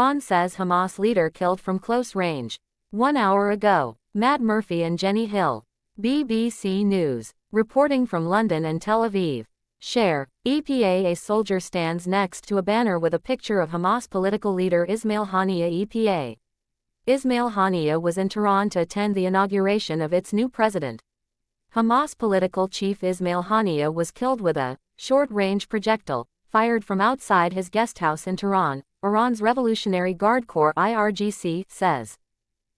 Iran says Hamas leader killed from close range. 1 hour ago. Matt Murphy and Jenny Hill. BBC News. Reporting from London and Tel Aviv. Share. EPA. A soldier stands next to a banner with a picture of Hamas political leader Ismail Haniyeh. EPA. Ismail Haniyeh was in Tehran to attend the inauguration of its new president. Hamas political chief Ismail Haniyeh was killed with a short-range projectile fired from outside his guesthouse in Tehran, Iran's Revolutionary Guard Corps (IRGC) says.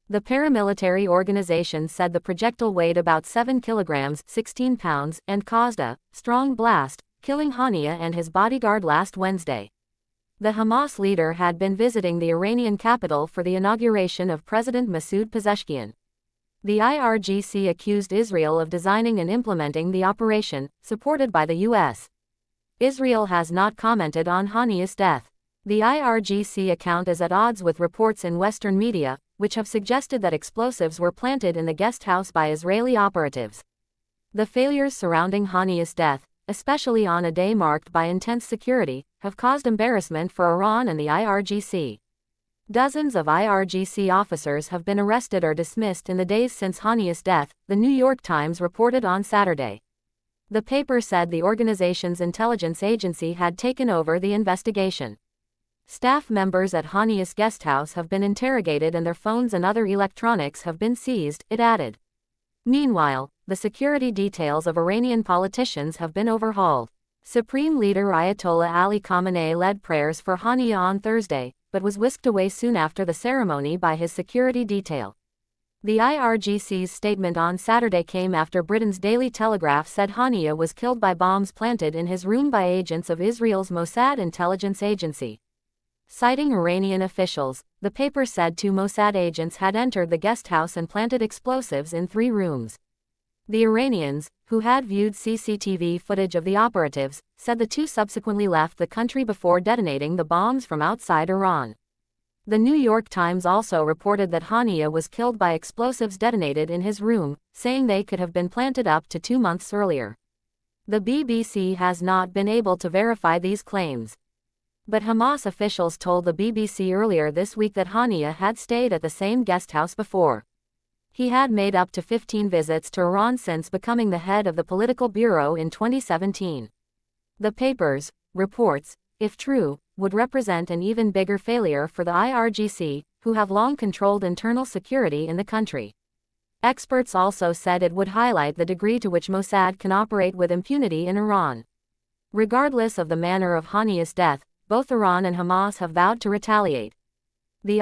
The paramilitary organization said the projectile weighed about 7 kilograms (16 pounds) and caused a strong blast, killing Haniyeh and his bodyguard last Wednesday. The Hamas leader had been visiting the Iranian capital for the inauguration of President Masoud Pezeshkian. The IRGC accused Israel of designing and implementing the operation, supported by the U.S. Israel has not commented on Haniyeh's death. The IRGC account is at odds with reports in Western media, which have suggested that explosives were planted in the guest house by Israeli operatives. The failures surrounding Haniyeh's death, especially on a day marked by intense security, have caused embarrassment for Iran and the IRGC. Dozens of IRGC officers have been arrested or dismissed in the days since Haniyeh's death, The New York Times reported on Saturday. The paper said the organization's intelligence agency had taken over the investigation. Staff members at Haniyeh's guesthouse have been interrogated and their phones and other electronics have been seized, it added. Meanwhile, the security details of Iranian politicians have been overhauled. Supreme Leader Ayatollah Ali Khamenei led prayers for Haniyeh on Thursday, but was whisked away soon after the ceremony by his security detail. The IRGC's statement on Saturday came after Britain's Daily Telegraph said Haniyeh was killed by bombs planted in his room by agents of Israel's Mossad intelligence agency. Citing Iranian officials, the paper said 2 Mossad agents had entered the guest house and planted explosives in 3 rooms. The Iranians, who had viewed CCTV footage of the operatives, said the 2 subsequently left the country before detonating the bombs from outside Iran. The New York Times also reported that Haniyeh was killed by explosives detonated in his room, saying they could have been planted up to 2 months earlier. The BBC has not been able to verify these claims. But Hamas officials told the BBC earlier this week that Haniyeh had stayed at the same guest house before. He had made up to 15 visits to Iran since becoming the head of the political bureau in 2017. The paper's reports, if true, would represent an even bigger failure for the IRGC, who have long controlled internal security in the country. Experts also said it would highlight the degree to which Mossad can operate with impunity in Iran. Regardless of the manner of Haniyeh's death, both Iran and Hamas have vowed to retaliate. The